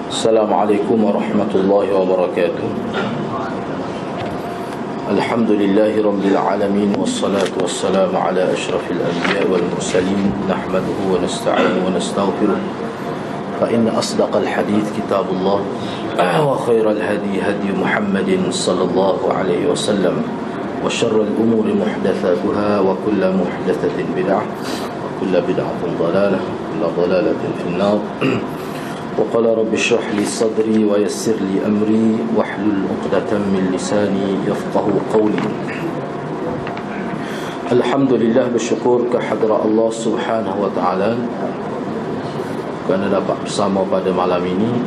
Assalamualaikum warahmatullahi wabarakatuh. Alhamdulillahi rabbil alamin, wassalatu wassalamu ala asyrafil anbiya wal mursalin, nahmaduhu wa nasta'inu wa nastaghfiruh. Fa inna asdaqal hadits kitabullah wa khairal hadi hadi Muhammadin sallallahu alaihi wasallam, wa syarrul umuri muhdatsatuha wa kullu muhdatsatin bid'ah wa kullu bid'atin dhalalah wa kullu dhalalatin finnar. وقال رب اشرح لي صدري ويسر لي أمري واحلل عقدة من لساني يفقه قولي. Alhamdulillah, bersyukur kehadrat Allah Subhanahu wa taala kerana dapat bersama pada malam ini.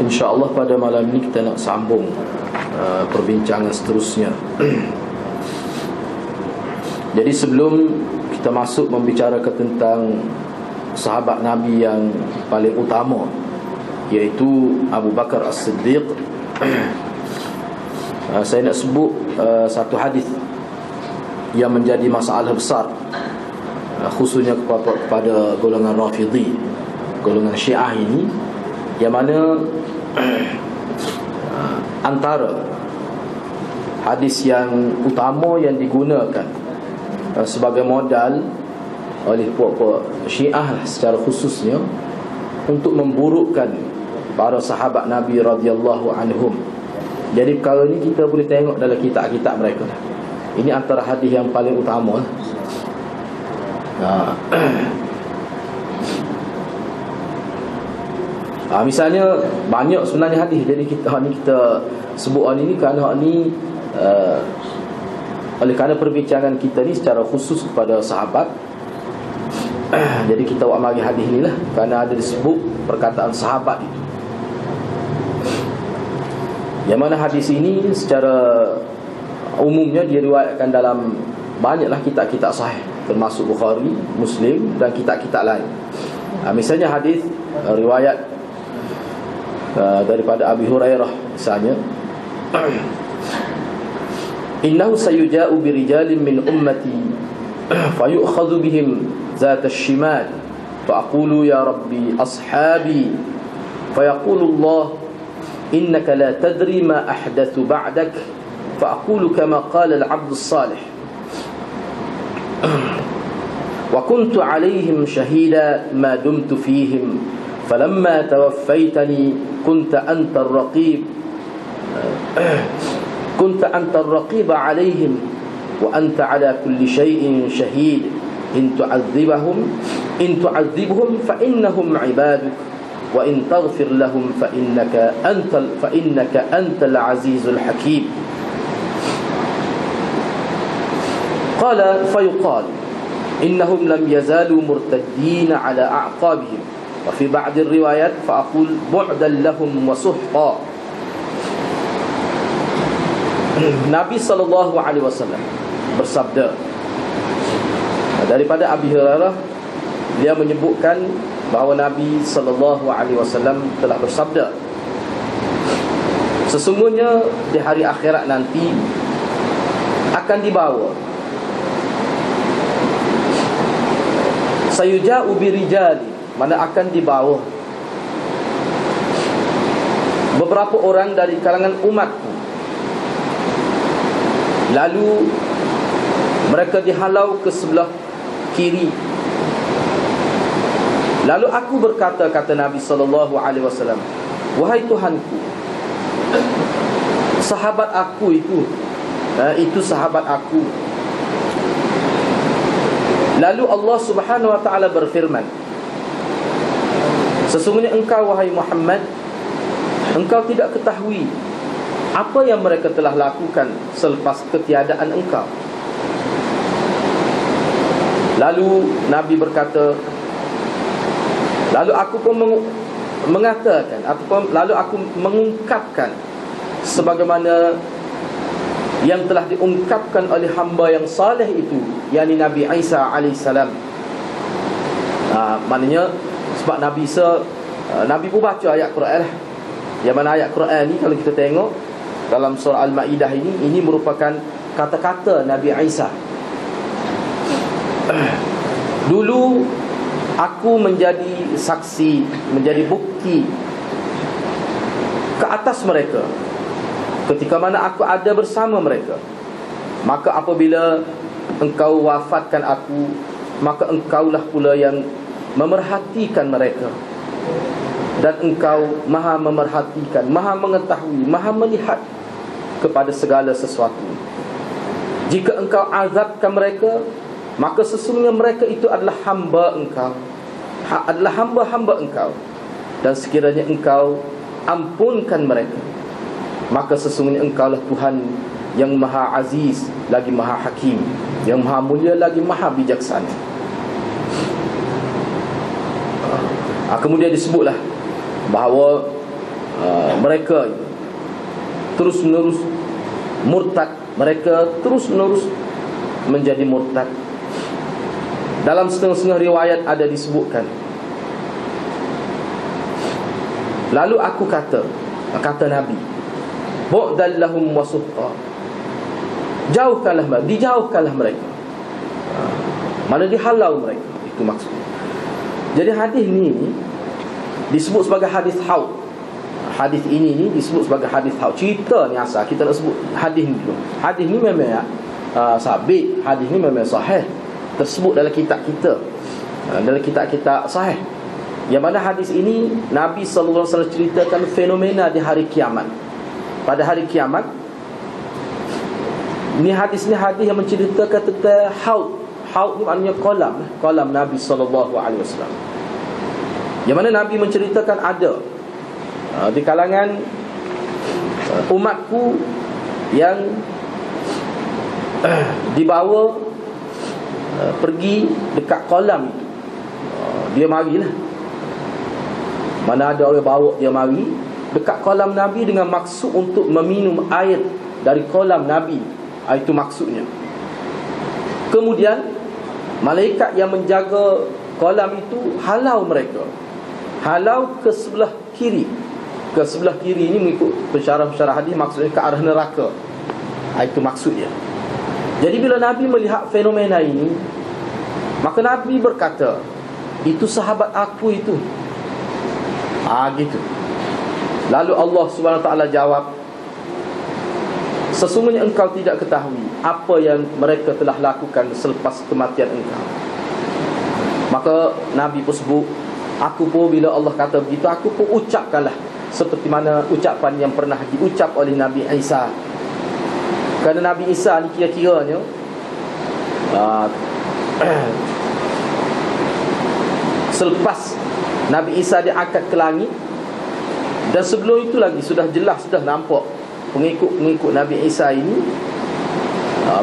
InsyaAllah pada malam ini kita nak sambung perbincangan seterusnya. Jadi sebelum kita masuk membicarakan tentang sahabat Nabi yang paling utama, iaitu Abu Bakar As-Siddiq, saya nak sebut satu hadis yang menjadi masalah besar, khususnya kepada golongan Rafidhi, golongan Syiah ini, yang mana antara hadis yang utama yang digunakan sebagai modal oleh puak-puak Syiah secara khususnya untuk memburukkan para sahabat Nabi radhiyallahu anhum. Jadi perkara ni kita boleh tengok dalam kitab-kitab mereka. Ini antara hadis yang paling utama. Misalnya banyak sebenarnya hadis. Jadi kita sebut hal ini kerana hal ni oleh kerana perbincangan kita ni secara khusus kepada sahabat. Jadi kita buat mari hadis ni lah, kerana ada disebut perkataan sahabat itu, yang mana hadis ini secara umumnya diriwayatkan dalam banyaklah kitab-kitab sahih, termasuk Bukhari, Muslim dan kitab-kitab lain. Misalnya hadis riwayat daripada Abi Hurairah misalnya, innahu sayuja'u birijalin min ummati fayu'khadhu bihim ذات الشمال فأقول يا ربي أصحابي فيقول الله إنك لا تدري ما أحدث بعدك فأقول كما قال العبد الصالح وكنت عليهم شهيدا ما دمت فيهم فلما توفيتني كنت أنت الرقيب عليهم وأنت على كل شيء شهيد إن تعذبهم فإنهم عبادك وإن تغفر لهم فإنك أنت العزيز الحكيم. قال فيقال إنهم لم يزالوا مرتدين على أعقابهم وفي بعض الروايات فأقول بعدا لهم وسحقا. Nabi SAW bersabda daripada Abi Hurairah, dia menyebutkan bahawa Nabi SAW telah bersabda, sesungguhnya di hari akhirat nanti akan dibawa sayuja'u birijali, mana akan dibawa beberapa orang dari kalangan umatku, lalu mereka dihalau ke sebelah kiri. Lalu aku berkata, kata Nabi SAW, wahai Tuhanku, sahabat aku itu sahabat aku. Lalu Allah Subhanahu wa ta'ala berfirman, sesungguhnya engkau wahai Muhammad, engkau tidak ketahui apa yang mereka telah lakukan selepas ketiadaan engkau. Lalu Nabi berkata, lalu aku pun mengatakan, lalu aku mengungkapkan sebagaimana yang telah diungkapkan oleh hamba yang saleh itu, yakni Nabi Isa alaihissalam. Maknanya sebab Nabi pun baca ayat Quran lah. Yang mana ayat Quran ni kalau kita tengok dalam surah Al-Ma'idah ini merupakan kata-kata Nabi Isa. Dulu aku menjadi saksi, menjadi bukti ke atas mereka ketika mana aku ada bersama mereka. Maka apabila engkau wafatkan aku, maka engkaulah pula yang memerhatikan mereka. Dan engkau maha memerhatikan, maha mengetahui, maha melihat kepada segala sesuatu. Jika engkau azabkan mereka, maka sesungguhnya mereka itu adalah hamba engkau, adalah hamba-hamba engkau. Dan sekiranya engkau ampunkan mereka, maka sesungguhnya engkaulah Tuhan yang maha aziz, lagi maha hakim, yang maha mulia, lagi maha bijaksana. Kemudian disebutlah bahawa mereka terus menerus murtad, mereka terus menerus menjadi murtad. Dalam setengah-setengah riwayat ada disebutkan, lalu aku kata Nabi, bu'dan lahum wa suhqa, dijauhkanlah mereka, mana dihalau mereka. Itu maksudnya. Jadi hadis ni disebut sebagai hadis haud. Hadis ini disebut sebagai hadis haud. Cerita ni asal kita nak sebut hadis ni dulu. Hadis ni memang sabit, hadis ni memang sahih, tersebut dalam kitab kita, dalam kitab-kitab sahih. Yang mana hadis ini Nabi SAW ceritakan fenomena di hari kiamat. Pada hari kiamat, ni hadis yang menceritakan tentang haud. Haud ni maknanya kolam Nabi SAW. Yang mana Nabi menceritakan ada di kalangan umatku yang dibawa pergi dekat kolam itu. Dia marilah, mana ada orang bawa dia mari dekat kolam Nabi dengan maksud untuk meminum air dari kolam Nabi. Itu maksudnya. Kemudian malaikat yang menjaga kolam itu halau mereka, halau ke sebelah kiri. Ke sebelah kiri ini mengikut pensyarah-pensyarah hadis maksudnya ke arah neraka. Itu maksudnya. Jadi bila Nabi melihat fenomena ini, maka Nabi berkata, itu sahabat aku itu. Gitu. Lalu Allah SWT jawab, sesungguhnya engkau tidak ketahui apa yang mereka telah lakukan selepas kematian engkau. Maka Nabi pun sebut, aku pun bila Allah kata begitu, aku pun ucapkanlah seperti mana ucapan yang pernah diucap oleh Nabi Isa. Kerana Nabi Isa ni kira-kiranya selepas Nabi Isa diangkat ke langit, dan sebelum itu lagi sudah jelas, sudah nampak pengikut-pengikut Nabi Isa ini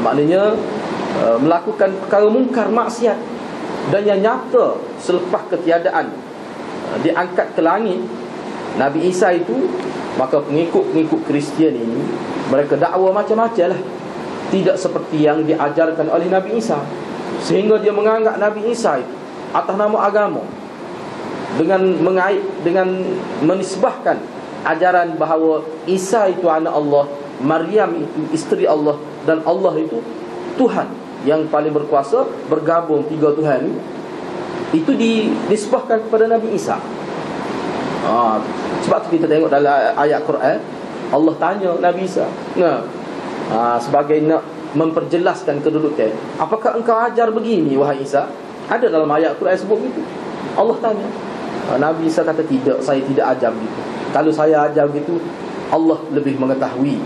maknanya melakukan perkara mungkar, maksiat. Dan yang nyata selepas ketiadaan diangkat ke langit Nabi Isa itu, maka pengikut-pengikut Kristian ini mereka dakwa macam-macam lah, tidak seperti yang diajarkan oleh Nabi Isa. Sehingga dia menganggap Nabi Isa itu atas nama agama, dengan menisbahkan ajaran bahawa Isa itu anak Allah, Maryam itu isteri Allah, dan Allah itu Tuhan yang paling berkuasa, bergabung tiga Tuhan. Itu dinisbahkan kepada Nabi Isa. Sebab tu kita tengok dalam ayat Quran, Allah tanya Nabi Isa, sebagai nak memperjelaskan kedudukan, apakah engkau ajar begini wahai Isa? Ada dalam ayat Quran sebut begitu. Allah tanya. Nabi Isa kata, tidak, saya tidak ajar begitu. Kalau saya ajar begitu, Allah lebih mengetahui.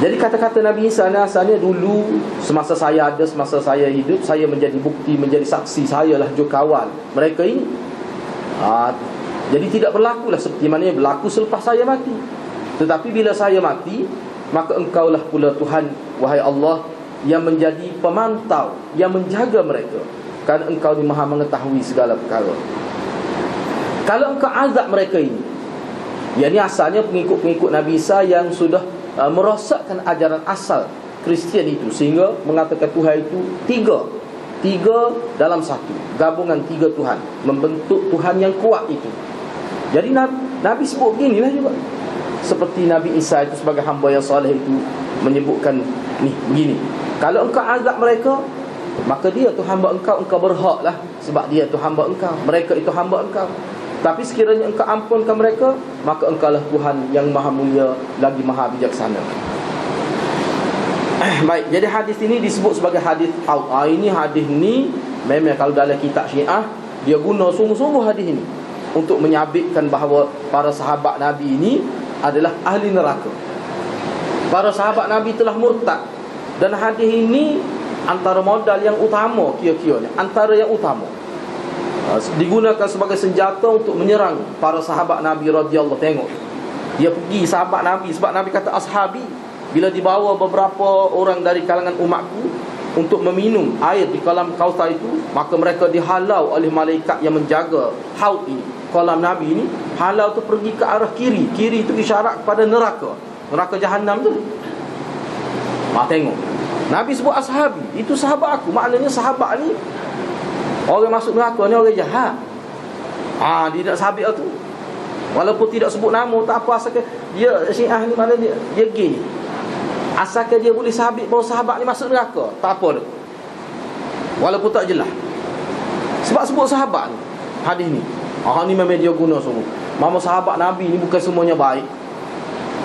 Jadi kata-kata Nabi Isa ni asalnya dulu, semasa saya ada, semasa saya hidup, saya menjadi bukti, menjadi saksi, saya lah jukawal mereka ini. Jadi tidak berlakulah seperti mana yang berlaku selepas saya mati. Tetapi bila saya mati, maka engkaulah pula Tuhan, wahai Allah, yang menjadi pemantau, yang menjaga mereka, kerana engkau ni maha mengetahui segala perkara. Kalau engkau azab mereka ini, yakni asalnya pengikut-pengikut Nabi Isa yang sudah merosakkan ajaran asal Kristian itu, sehingga mengatakan Tuhan itu tiga dalam satu, gabungan tiga Tuhan, membentuk Tuhan yang kuat itu. Jadi Nabi sebut beginilah juga, seperti Nabi Isa itu sebagai hamba yang soleh itu menyebutkan ni begini, kalau engkau azab mereka, maka dia tu hamba engkau, engkau berhak lah, sebab dia tu hamba engkau, mereka itu hamba engkau. Tapi sekiranya engkau ampunkan mereka, maka engkau lah Tuhan yang maha mulia lagi maha bijaksana. Baik, jadi hadis ini disebut sebagai hadis haud. Ini hadis ni memang kalau dalam kitab Syiah dia guna sungguh-sungguh hadis ini untuk menyabitkan bahawa para sahabat Nabi ini adalah ahli neraka. Para sahabat Nabi telah murtad. Dan hadis ini antara modal yang utama, kira-kiranya antara yang utama, digunakan sebagai senjata untuk menyerang para sahabat Nabi radhiyallahu. Tengok, dia pergi sahabat Nabi, sebab Nabi kata ashabi. Bila dibawa beberapa orang dari kalangan umatku untuk meminum air di kolam Kautsar itu, maka mereka dihalau oleh malaikat yang menjaga haud ini, kolam Nabi ini. Halau tu pergi ke arah kiri. Kiri itu isyarat kepada neraka, neraka jahanam tu. Tengok, Nabi sebut ashabi, itu sahabat aku. Maknanya sahabat ni, orang masuk neraka ni orang jahat. Dia tak sabit tu. Walaupun tidak sebut nama, tak apa, asalkan dia Syiah ni, mana dia gay, asalkan dia boleh sabit bahawa sahabat ni masuk neraka, tak apa dah, walaupun tak jelas. Sebab sebut sahabat ni, hadis ni, ni memang dia guna semua. Mama sahabat Nabi ni bukan semuanya baik,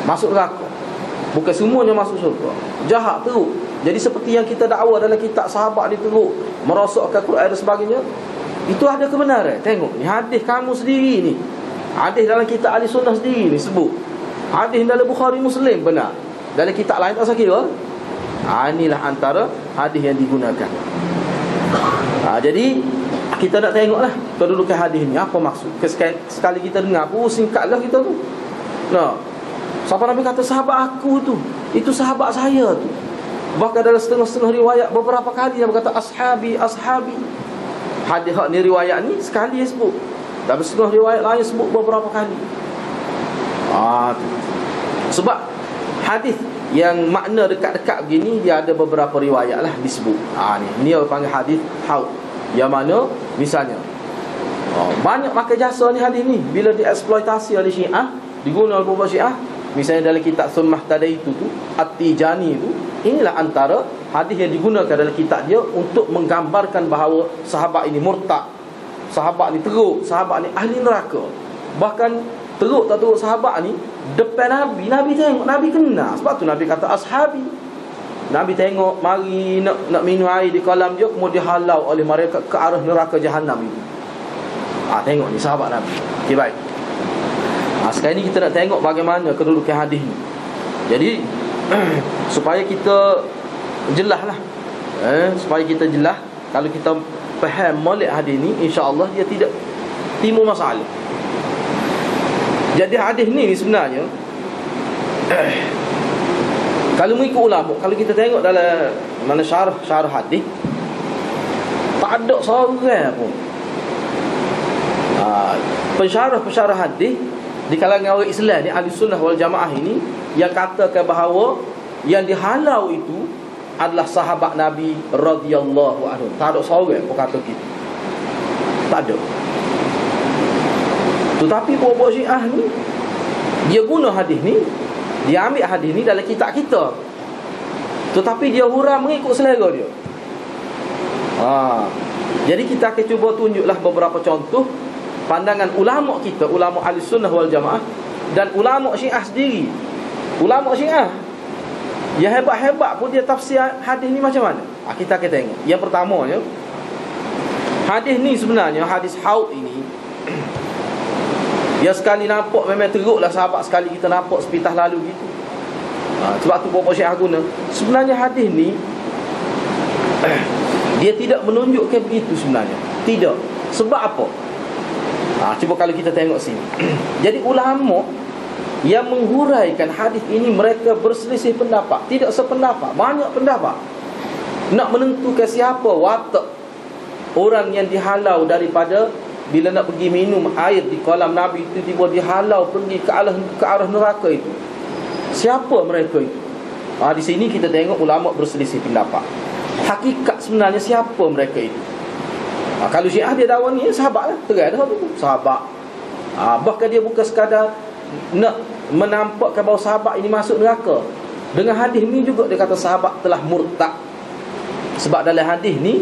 masuk neraka. Bukan semuanya masuk syurga, jahat teruk. Jadi seperti yang kita dakwa dalam kitab sahabat ni teruk, merosakkan Quran dan sebagainya, itu ada kebenaran. Tengok ni hadis kamu sendiri ni, hadis dalam kitab Ahli Sunnah sendiri ni sebut. Hadis dalam Bukhari Muslim benar, dalam kitab lain tak sakira. Inilah antara hadis yang digunakan. Jadi kita nak tengoklah kedudukan hadis ni apa maksud. Sekali kita dengar singkatlah kita tu. Siapa Nabi kata sahabat aku tu, itu sahabat saya tu. Bahkan dalam setengah-setengah riwayat beberapa kali dia berkata ashabi, ashabi. Hadis ni riwayat ni sekali dia sebut, tapi setengah riwayat lain sebut beberapa kali. Tu. Sebab hadis yang makna dekat-dekat begini, dia ada beberapa riwayat lah disebut. Ni orang panggil hadis haud, yang mana misalnya banyak pakai jasa ni hadis ni, bila dieksploitasi oleh Syiah, digunakan oleh beberapa Syiah. Misalnya dalam kitab Sun Mahtadaitu tu, At-Tijani tu, inilah antara hadis yang digunakan dalam kitab dia untuk menggambarkan bahawa sahabat ini murtad, sahabat ni teruk, sahabat ni ahli neraka. Bahkan teruk tak teruk sahabat ni depan Nabi, Nabi tengok, Nabi kenal. Sebab tu Nabi kata ashabi. Nabi tengok mari nak minum air di kolam dia, kemudian halau oleh mereka ke arah neraka jahanam itu. Tengok ni sahabat Nabi. Okey, baik. Sekarang ni kita nak tengok bagaimana kedudukan hadis ni. Jadi supaya kita jelas lah, supaya kita jelas, kalau kita faham molek hadis ni, insya-Allah dia tidak timbul masalah. Jadi hadis ni sebenarnya kalau mengikut ulama, kalau kita tengok dalam mana syarah hadis, tak ada seorang pun pensyarah hadis di kalangan orang Islam ni, Ahli Sunnah wal Jamaah ini, yang katakan bahawa yang dihalau itu adalah sahabat Nabi radhiyallahu anhu. Tak ada seorang pun kata gitu. Tak ada. Tetapi buat Syiah ni, dia guna hadis ni, dia ambil hadis ni dalam kitab kita, tetapi dia huraikan mengikut selera dia. Jadi kita akan cuba tunjuklah beberapa contoh pandangan ulama kita, ulama Ahli Sunnah wal Jamaah, dan ulama Syiah sendiri. Ulama Syiah yang hebat-hebat pun dia tafsir hadis ni macam mana. Kita akan tengok. Yang pertamanya, hadis ni sebenarnya, hadis haud ini, dia sekali nampak memang teruklah sahabat, sekali kita nampak sepitah lalu gitu. Sebab tu beberapa Syiah guna. Sebenarnya hadis ni dia tidak menunjukkan begitu sebenarnya. Tidak. Sebab apa? Cuba kalau kita tengok sini. Jadi ulama yang menghuraikan hadis ini, mereka berselisih pendapat, tidak sependapat, banyak pendapat, nak menentukan siapa watak orang yang dihalau daripada, bila nak pergi minum air di kolam Nabi itu, tiba dihalau pergi ke arah neraka itu. Siapa mereka itu? Di sini kita tengok ulama berselisih pendapat. Hakikat sebenarnya siapa mereka itu? Kalau Syiah dia dakwa ni sahabat lah, terai dah tu, sahabat. Bahkan dia bukan sekadar nak menampakkan bahawa sahabat ini masuk neraka. Dengan hadis ni juga dia kata sahabat telah murtad. Sebab dalam hadis ni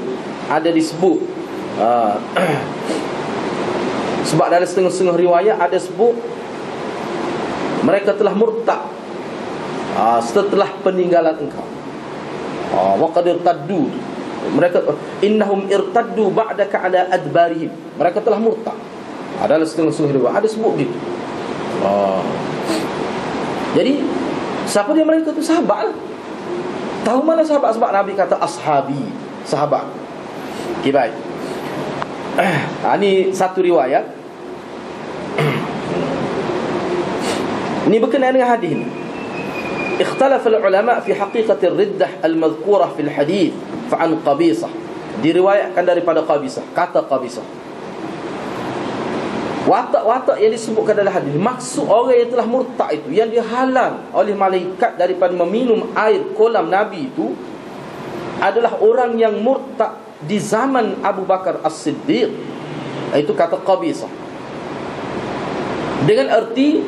ada disebut sebab dalam setengah-setengah riwayat ada sebut mereka telah murtad setelah peninggalan engkau. Wa qad irtaddu, mereka innahum irtaddu ba'daka ala adbarihim, mereka telah murtad. Dalam setengah-setengah riwayat ada sebut gitu. Jadi siapa dia mereka tu? Sahabat lah. Tahu mana sahabat? Sebab Nabi kata ashabi, sahabat. Okay, baik. Ini satu riwayat. Ini berkenaan dengan hadis ni. Ikhtalafa al-ulama fi haqiqati ar-riddah al-madhkurah fi al-hadith fa'an Qabisah. Diriwayatkan daripada Qabisah. Kata Qabisah, watak-watak yang disebutkan dalam hadis, maksud orang yang telah murtad itu, yang dihalang oleh malaikat daripada meminum air kolam Nabi itu, adalah orang yang murtad di zaman Abu Bakar As-Siddiq. Itu kata Qabisah. Dengan arti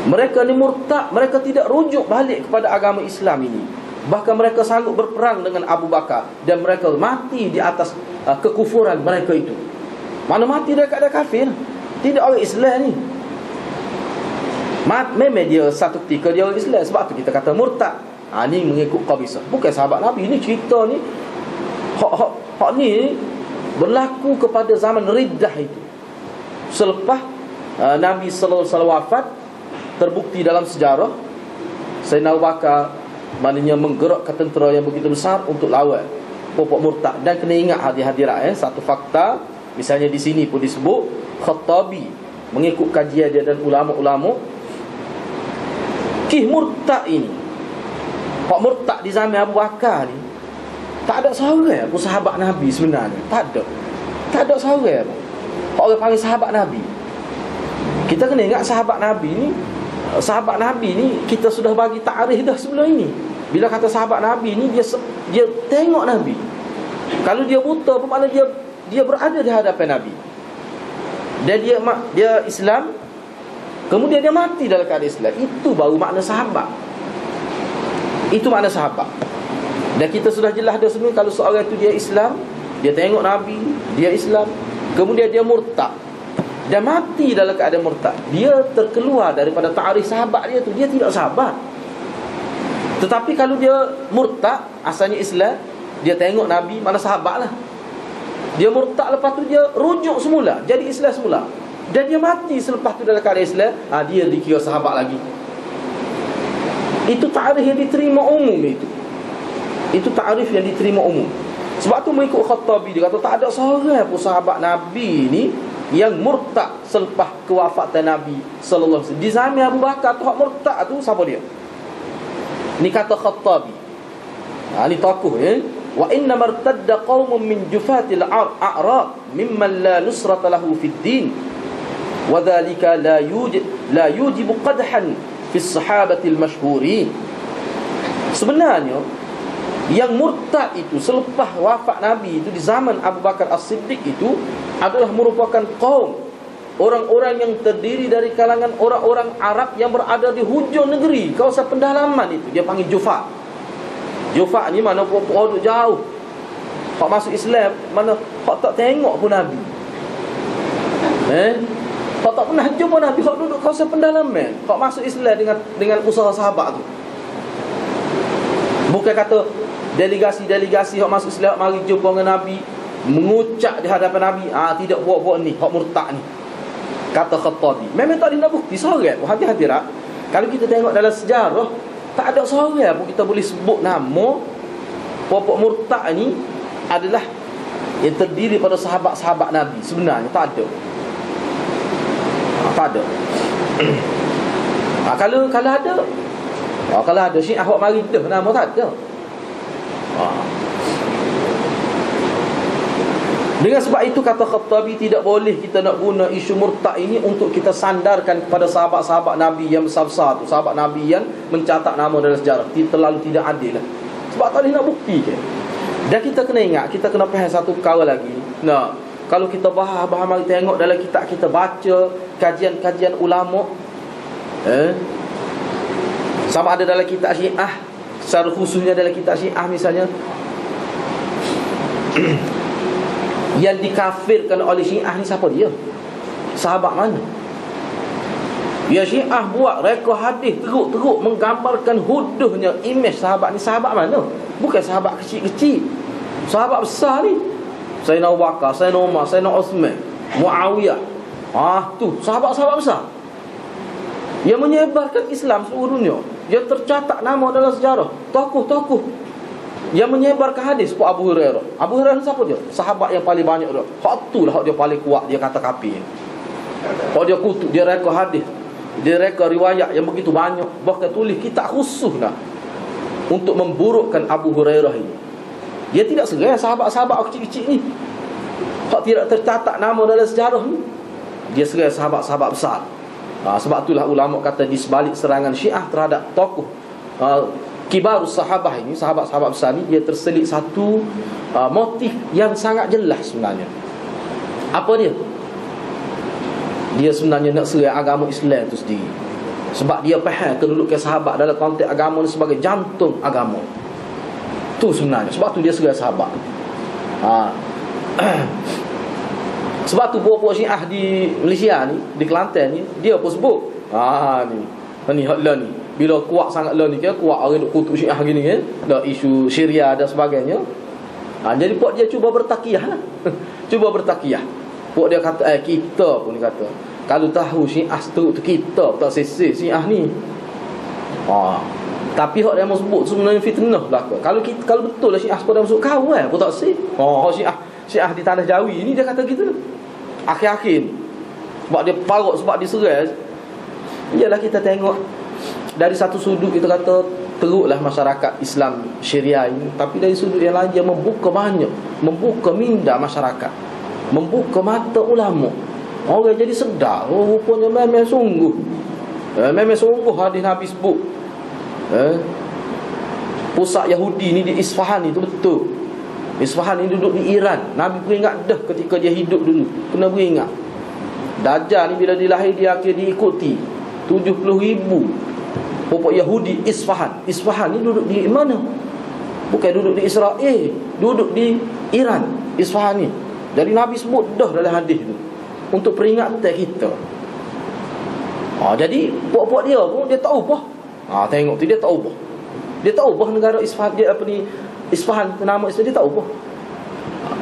mereka ni murtad, mereka tidak rujuk balik kepada agama Islam ini. Bahkan mereka sanggup berperang dengan Abu Bakar, dan mereka mati di atas kekufuran mereka itu. Mana mati dekat ada kafir, tidak orang Islam ni. Memang dia satu ketika dia orang Islam, sebab tu kita kata murtad. Ni mengikut Qabisah, bukan sahabat Nabi. Ini cerita ni hak ni berlaku kepada zaman riddah itu. Selepas Nabi sallallahu alaihi wasallam wafat, terbukti dalam sejarah Sayyidina Abu Bakar maknanya menggerakkan tentera yang begitu besar untuk lawan pokok murtad. Dan kena ingat hadirat satu fakta, misalnya di sini pun disebut Khattabi mengikut kajian dia dan ulama-ulama, kisah murtad ini, hak murtad di zaman Abu Bakar ni, tak ada seorang pun sahabat Nabi sebenarnya. Tak ada seorang pun orang panggil sahabat Nabi. Kita kena ingat sahabat Nabi ni kita sudah bagi takrif dah sebelum ini. Bila kata sahabat Nabi ni, dia tengok Nabi. Kalau dia buta pun makna dia berada di hadapan Nabi. Dan dia Islam, kemudian dia mati dalam keadaan Islam. Itu baru makna sahabat. Itu makna sahabat. Dan kita sudah jelas dah semua, kalau seorang itu dia Islam, dia tengok Nabi, dia Islam, kemudian dia murtad dan mati dalam keadaan murtad, dia terkeluar daripada ta'rif sahabat dia tu. Dia tidak sahabat. Tetapi kalau dia murtad, asalnya Islam, dia tengok Nabi, mana sahabat lah. Dia murtad, lepas tu dia rujuk semula, jadi Islam semula, dan dia mati selepas tu dalam keadaan Islam, dia dikira sahabat lagi. Itu ta'rif yang diterima umum. Itu ta'rif yang diterima umum. Sebab tu mengikut Khattabi, dia kata tak ada seorang pun sahabat Nabi ni yang murtad selepas kewafatan Nabi sallallahu alaihi wasallam. Di zaman Abu Bakar tu hak murtad tu siapa dia? Ni kata Khattabi. Ni tokoh wa inna martadda qaumun min jufatil a'rab mimman la nusrata lahu fid din wa dhalika la yujibu qadhan fi as-sahabati al-mashhurin. Sebenarnya yang murtad itu selepas wafat Nabi itu di zaman Abu Bakar As-Siddiq itu adalah merupakan kaum, orang-orang yang terdiri dari kalangan orang-orang Arab yang berada di hujung negeri, kawasan pendalaman itu. Dia panggil Jufa. Jufa ni mana orang jauh. Hak masuk Islam, mana hak tak tengok pun Nabi. Hak tak pernah jumpa Nabi, hak duduk kawasan pendalaman. Hak masuk Islam dengan usaha sahabat tu. Bukan kata delegasi-delegasi hak masuk Islam mari jumpa dengan Nabi, mengucap di hadapan Nabi, tidak buat-buat ni, hak murtad ni. Kata Khattabi, memang tak ada bukti seorang. Hati-hati lah. Kalau kita tengok dalam sejarah, tak ada seorang pun kita boleh sebut nama pokok murtad ni adalah yang terdiri pada sahabat-sahabat Nabi. Sebenarnya tak ada. Tak ada. Kalau ada, kalau ada Syiah awak mari dah nama tak ada. Dengan sebab itu kata Khattabi, tidak boleh kita nak guna isu murtad ini untuk kita sandarkan kepada sahabat-sahabat Nabi yang besar-besar tu, sahabat Nabi yang mencatat nama dalam sejarah. Terlalu tidak adil lah. Sebab tak boleh nak bukti ke. Dan kita kena ingat, kita kena faham satu perkara lagi. Kalau kita bahas mari tengok dalam kitab kita, baca kajian-kajian ulama, sama ada dalam kitab Syiah, secara khususnya dalam kitab Syiah misalnya, Yang dikafirkan oleh Syiah ni siapa dia? Sahabat mana? Ya, Syiah buat reka hadis teruk-teruk menggambarkan huduhnya imej sahabat ni. Sahabat mana? Bukan sahabat kecil-kecil, sahabat besar ni. Sayyidina Abu Bakar, Sayyidina Umar, Sayyidina Uthman, Muawiyah. Tu sahabat-sahabat besar yang menyebarkan Islam seluruh dunia. Dia tercatat nama dalam sejarah tokoh-tokoh yang menyebarkan hadis. Abu Hurairah. Abu Hurairah siapa dia? Sahabat yang paling banyak dia. Hak tu lah dia paling kuat. Dia kata kapi. Kalau dia kutuk, dia reka hadis, dia reka riwayat yang begitu banyak. Bahkan tulis kitab khusus lah untuk memburukkan Abu Hurairah ini. Dia tidak segan sahabat-sahabat kecil-kecil ni, hak tidak tercatat nama dalam sejarah ni. Dia segan sahabat-sahabat besar. Sebab itulah ulama kata di sebalik serangan Syiah terhadap tokoh kibarus sahabah ini, sahabat-sahabat besar ni, dia terselit satu motif yang sangat jelas sebenarnya. Apa dia? Dia sebenarnya nak serang agama Islam itu sendiri. Sebab dia faham kedudukan sahabat dalam konteks agama ni sebagai jantung agama. Tu sebenarnya. Sebab tu dia serang sahabat. Sebab tu puak-puak Syiah di Malaysia ni, di Kelantan ni, dia pun sebut ni hak lah ni. Bila kuat sangat lah ni kan, kuat orang duk kutuk Syiah gini kan, dah isu Syria dan sebagainya. Jadi puak dia cuba bertakiyah lah. Cuba bertakiyah. Puak dia kata kita pun dia kata, kalau tahu Syiah tu kita tak seseh Syiah ni. Tapi hak dia mau sebut sebenarnya fitnah belaka. Kalau betul lah Syiah pada masuk kawan pun tak sih. Syiah di tanah Jawi ni dia kata gitu. Akhir-akhir sebab dia parut, sebab dia serai. Yalah, kita tengok dari satu sudut kita kata teruklah masyarakat Islam Syariah ini, tapi dari sudut yang lain dia membuka banyak, membuka minda masyarakat, membuka mata ulama. Orang jadi sedar, rupanya memang sungguh. Memang sungguh hadis Nabi sebut. Pusat Yahudi ni di Isfahan itu betul. Isfahan ni duduk di Iran. Nabi peringat dah ketika dia hidup dulu. Kena beringat. Dajjal ni bila dilahir dia akhir diikuti 70,000 pokok Yahudi Isfahan. Isfahan ni duduk di mana? Bukan duduk di Israel, duduk di Iran, Isfahan ni. Jadi Nabi sebut dah dalam hadis tu untuk peringatan kita. Jadi pokok dia pun dia tak ubah. Tengok tu dia tak ubah. Dia tak ubah negara Isfahan dia apa ni, Isfahan nama Isfahan dia tak ubah.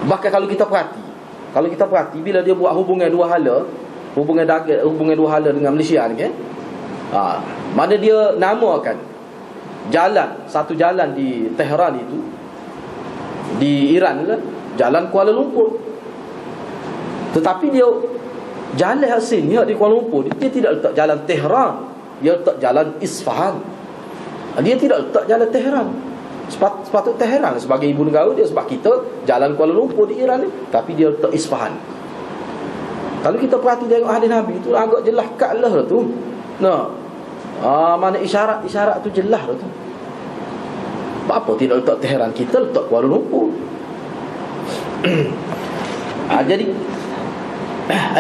Bahkan kalau kita perhati bila dia buat hubungan dua hala, hubungan dagang, hubungan dua hala dengan Malaysia ni kan, mana dia namakan satu jalan di Tehran itu, di Iran lah, jalan Kuala Lumpur. Tetapi dia jalan hasil ni di Kuala Lumpur, dia tidak letak jalan Tehran, dia letak jalan Isfahan. Dia tidak letak jalan Tehran. Sepatut Tehran sebagai ibu negara dia, sebab kita jalan Kuala Lumpur di Iran ni, tapi dia letak Isfahan. Kalau kita perhati tengok hadis Nabi tu agak jelas kat lah tu. Mana isyarat tu jelas lah tu. Apa tidak letak Tehran, kita letak Kuala Lumpur. Jadi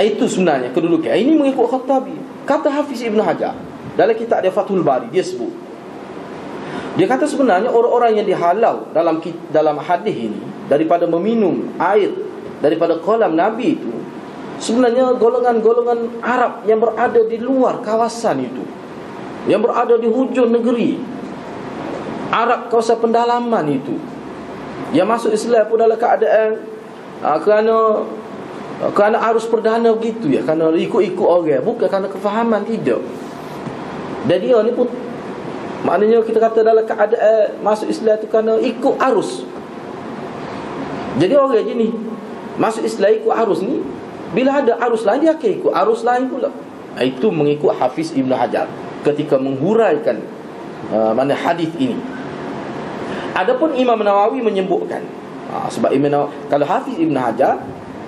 itu sebenarnya kedudukan. Ini mengikut Khattabi. Kata Hafiz Ibn Hajar dalam kitab dia Fathul Bari, dia sebut, dia kata sebenarnya orang-orang yang dihalau dalam hadis ini daripada meminum air daripada kolam Nabi itu sebenarnya golongan-golongan Arab yang berada di luar kawasan itu, yang berada di hujung negeri Arab, kawasan pendalaman itu, yang masuk Islam pun dalam keadaan kerana arus perdana begitu ya, kerana ikut-ikut orang, bukan kerana kefahaman, tidak. Dan dia ni pun maknanya kita kata dalam keadaan masuk Islam tu kerana ikut arus. Jadi orang je ni masuk Islam ikut arus ni, bila ada arus lain dia akan ikut arus lain pula. Itu mengikut Hafiz Ibn Hajar ketika menghuraikan mana hadis ini. Adapun Imam Nawawi menyebutkan, sebab kalau Hafiz Ibn Hajar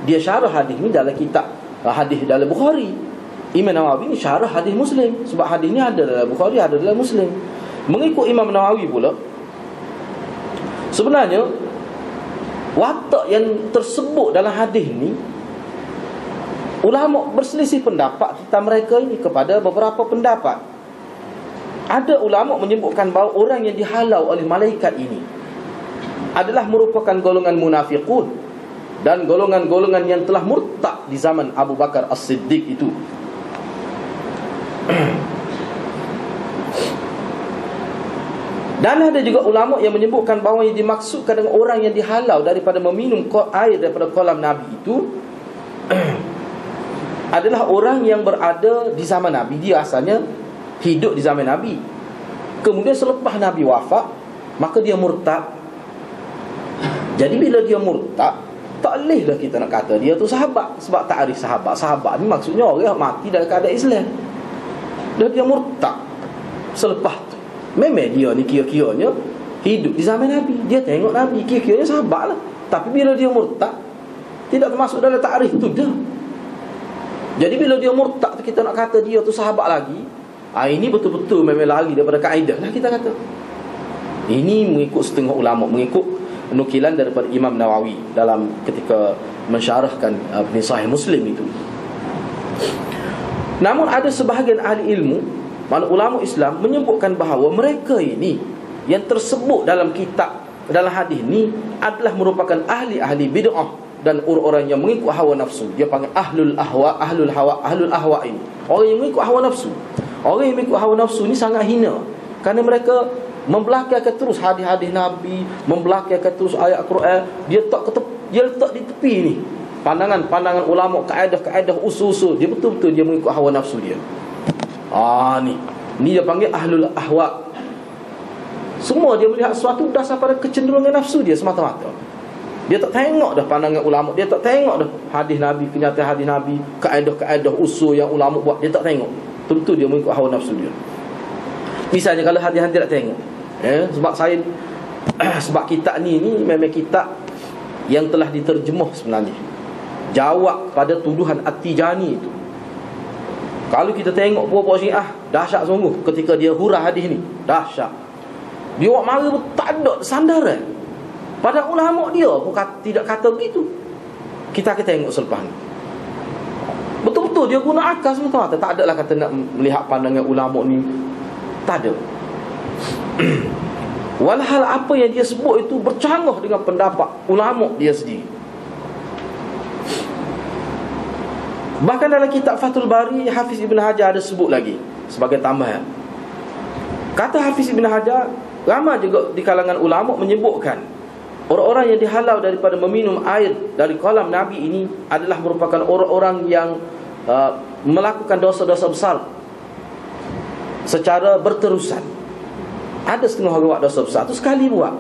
dia syarah hadis ni dalam kitab hadis dalam Bukhari, Imam Nawawi ni syarah hadis Muslim, sebab hadis ni ada dalam Bukhari, ada dalam Muslim. Mengikut Imam Nawawi pula, sebenarnya watak yang tersebut dalam hadis ni, ulama berselisih pendapat tentang mereka ini kepada beberapa pendapat. Ada ulama menyebutkan bahawa orang yang dihalau oleh malaikat ini, adalah merupakan golongan munafiqun dan golongan-golongan yang telah murtad di zaman Abu Bakar As-Siddiq itu. Dan ada juga ulama yang menyebutkan bahawa yang dimaksudkan dengan orang yang dihalau daripada meminum air daripada kolam Nabi itu adalah orang yang berada di zaman Nabi. Dia asalnya hidup di zaman Nabi. Kemudian selepas Nabi wafat, maka dia murtad. Jadi bila dia murtad, tak bolehlah kita nak kata dia tu sahabat. Sebab ta'rif sahabat, sahabat ni maksudnya orang yang mati dalam keadaan Islam. Dan dia murtad selepas tu. Memang dia ni kira-kiranya hidup di zaman Nabi. Dia tengok Nabi, kira-kiranya sahabat lah. Tapi bila dia murtad, tidak termasuk dalam ta'rif tu dah. Jadi bila dia murtad tu, kita nak kata dia tu sahabat lagi, ini betul-betul memang lari daripada kaedah lah kita kata. Ini mengikut setengah ulama, mengikut nukilan daripada Imam Nawawi dalam ketika mensyarahkan Sahih Muslim itu. Namun ada sebahagian ahli ilmu, mana ulama Islam menyebutkan bahawa mereka ini yang tersebut dalam kitab, dalam hadis ni adalah merupakan ahli-ahli bid'ah dan orang-orang yang mengikut hawa nafsu. Dia panggil ahlul ahwa, ahlul ahwa ini. Orang yang mengikut hawa nafsu. Orang yang mengikut hawa nafsu ni sangat hina, kerana mereka membelakangkan terus hadis-hadis Nabi, membelakangkan terus ayat Quran. Dia letak di tepi ni pandangan-pandangan ulama, kaedah-kaedah, usul-usul. Dia betul-betul dia mengikut hawa nafsu dia. Ni dia panggil ahlul ahwa. Semua dia melihat sesuatu dasar pada kecenderungan nafsu dia semata-mata. Dia tak tengok dah pandangan ulama, dia tak tengok dah hadis Nabi, kenyataan hadis Nabi, kaedah-kaedah usul yang ulama buat, dia tak tengok. Tentu dia mengikut hawa nafsu dia. Misalnya kalau hadis-hadis tak tengok, sebab saya sebab kitab ni memang kitab yang telah diterjemah sebenarnya, jawab pada tuduhan At-Tijani itu. Kalau kita tengok puak-puak Syiah, dahsyat sungguh ketika dia hurah hadis ni, dahsyat. Dia buat mara tak ada sandaran. Pada ulama dia pun tidak kata begitu. Kita akan tengok selepas ni. Betul-betul dia guna akal semata-mata. Tak adalah kata nak melihat pandangan ulama ni. Tak ada. Walhal apa yang dia sebut itu bercanggah dengan pendapat ulama dia sendiri. Bahkan dalam kitab Fathul Bari, Hafiz Ibn Hajar ada sebut lagi sebagai tambahan. Kata Hafiz Ibn Hajar, ramai juga di kalangan ulama menyebutkan orang-orang yang dihalau daripada meminum air dari kolam Nabi ini adalah merupakan orang-orang yang melakukan dosa-dosa besar secara berterusan. Ada setengah orang buat dosa besar tu sekali buat.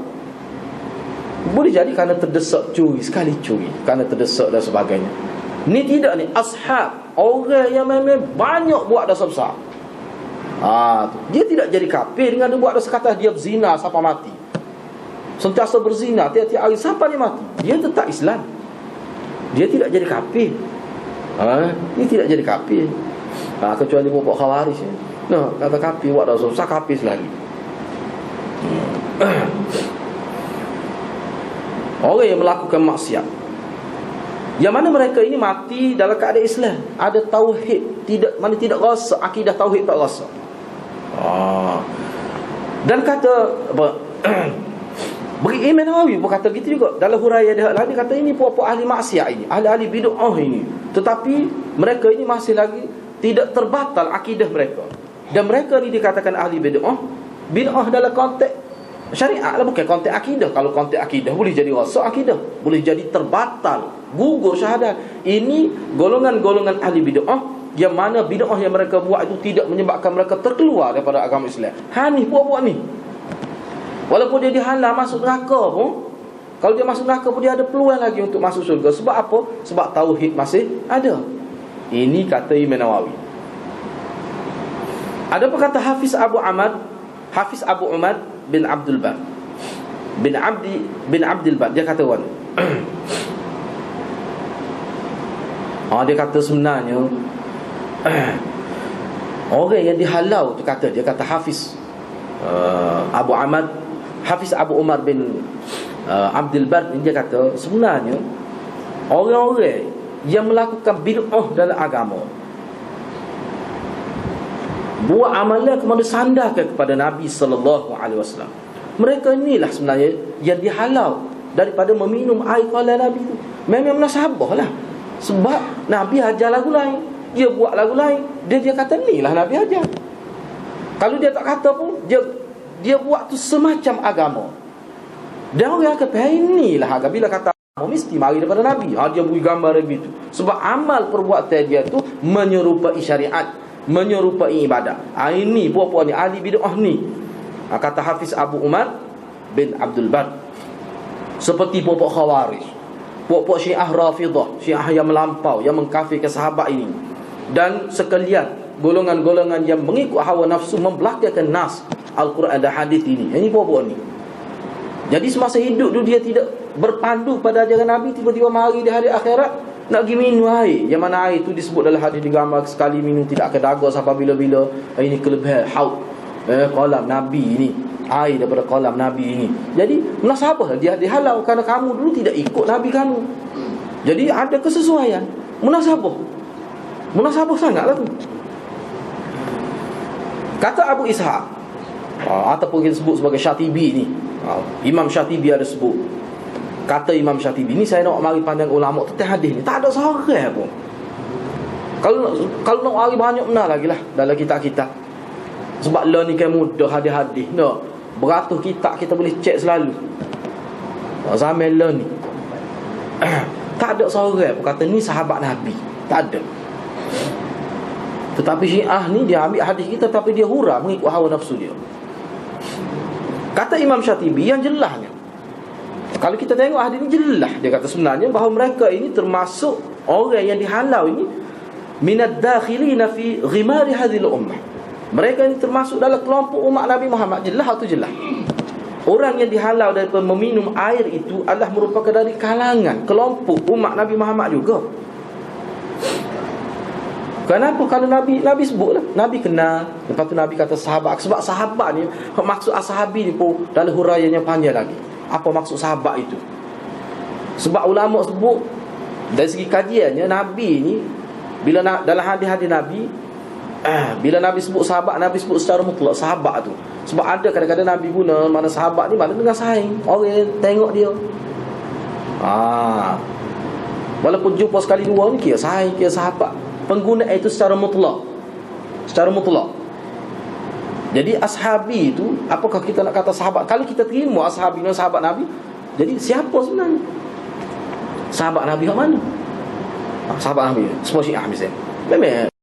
Boleh jadi kerana terdesak curi, sekali curi, kerana terdesak dan sebagainya. Ni tidak ni ashab, orang yang memang banyak buat dosa besar. Dia tidak jadi kafir dengan dia buat dosa, kata dia berzina sampai mati, sentiasa berzina tiap-tiap hari sampai dia mati. Dia tetap Islam. Dia tidak jadi kafir. Dia tidak jadi kafir. Kecuali buat khawarij. Kata kafir buat dosa besar, kafir lagi. Orang yang melakukan maksiat, yang mana mereka ini mati dalam keadaan Islam, ada tauhid, tidak rasa akidah tauhid, tak rasa. Dan kata apa? Beri Imam Nawawi pun kata gitu juga dalam huraian dia lain, kata ini puak-puak ahli maksiat ini, ahli bid'ah ini, tetapi mereka ini masih lagi tidak terbatal akidah mereka. Dan mereka ni dikatakan ahli bid'ah. Bid'ah dalam konteks syariat lah, bukan konteks akidah. Kalau konteks akidah boleh jadi rasa akidah, boleh jadi terbatal, gugur syahadat. Ini golongan-golongan ahli bid'ah, yang mana bid'ah yang mereka buat itu tidak menyebabkan mereka terkeluar daripada agama Islam. Ni buat-buat ni, walaupun dia dihalang masuk neraka pun, kalau dia masuk neraka pun dia ada peluang lagi untuk masuk syurga. Sebab apa? Sebab tauhid masih ada. Ini kata Imam Nawawi. Ada apa kata Hafiz Abu Umar bin Abdul Bar bin Abdul Bar, dia kata dia kata sebenarnya orang yang dihalau tu, dia kata Hafiz Abu Umar bin Abdul Bar, dia kata sebenarnya orang-orang yang melakukan bid'ah dalam agama, buat amalan kemudian sandarkan kepada Nabi sallallahu alaihi wasallam, Mereka inilah sebenarnya yang dihalau daripada meminum air qala Nabi tu. Memang munasabah lah. Sebab Nabi ajar lagu lain, dia buat lagu lain, dia kata ni lah Nabi ajar. Kalau dia tak kata pun, dia buat tu semacam agama. Dan orang akan faham inilah agama. Bila kata agama, mesti mari daripada Nabi. Dia beri gambar begitu. Sebab amal perbuatan dia tu menyerupai syariat, menyerupai ibadah. Ini puan-puan ni, ahli bid'ah ni. Kata Hafiz Abu Umar bin Abdul Bar, seperti puak-puak Khawarij, puak-puak Syiah Rafidah, Syiah yang melampau, yang mengkafirkan sahabat ini, dan sekalian golongan-golongan yang mengikut hawa nafsu, membelakangkan nas Al-Quran dan hadis ini. Ini puak-puak ni. Jadi semasa hidup tu dia tidak berpandu pada ajaran Nabi. Tiba-tiba mari di hari akhirat nak pergi minum air, yang mana air itu disebut dalam hadis, digambar sekali minum tidak akan dagar sampai bila-bila. Ini kelebihan haud kolam Nabi ini, air daripada kolam Nabi ini. Jadi munasabah dia dihalau kerana kamu dulu tidak ikut Nabi kamu. Jadi ada kesesuaian. Munasabah sangatlah tu. Kata Abu Ishaq, ataupun kita sebut sebagai Syatibi ni, Imam Syatibi ada sebut. Kata Imam Syatibi ni, saya nak mari pandang ulama tentang hadis ni, tak ada seorang pun. Kalau nak mari banyak benar lagi lah dalam kitab-kitab. Sebab lah ni kan mudah hadis-hadis. No, beratus kitab kita boleh cek selalu. Zaman lah ni tak ada seorang pun kata ni sahabat Nabi. Tak ada. Tetapi Syiah ni dia ambil hadis kita, tapi dia hura mengikut hawa nafsu dia. Kata Imam Syatibi yang jelasnya, kalau kita tengok hadis ni jelas, dia kata sebenarnya bahawa mereka ini termasuk orang yang dihalau ini minad dakhilina fi ghimari hadhil ummah. Mereka ini termasuk dalam kelompok umat Nabi Muhammad. Jelas atau jelas? Orang yang dihalau daripada meminum air itu adalah merupakan dari kalangan kelompok umat Nabi Muhammad juga. Kenapa? Kalau Nabi sebutlah, Nabi kenal. Lepas tu Nabi kata sahabat. Sebab sahabat ni, maksud ashabi ni pun dalam huraian yang panjang lagi. Apa maksud sahabat itu? Sebab ulama sebut dari segi kajiannya, Nabi ni bila dalam hadis-hadis Nabi, bila Nabi sebut sahabat, Nabi sebut secara mutlak sahabat tu. Sebab ada kadang-kadang Nabi guna mana sahabat ni mana dengan saing. Orang tengok dia, walaupun jumpa sekali dua ni kira saing, kira sahabat. Penggunaan itu secara mutlak. Jadi ashabi itu, apakah kita nak kata sahabat? Kalau kita terima ashabi dan sahabat Nabi, jadi siapa sebenarnya sahabat Nabi yang mana? Sahabat Nabi semua Syiah misalnya, memang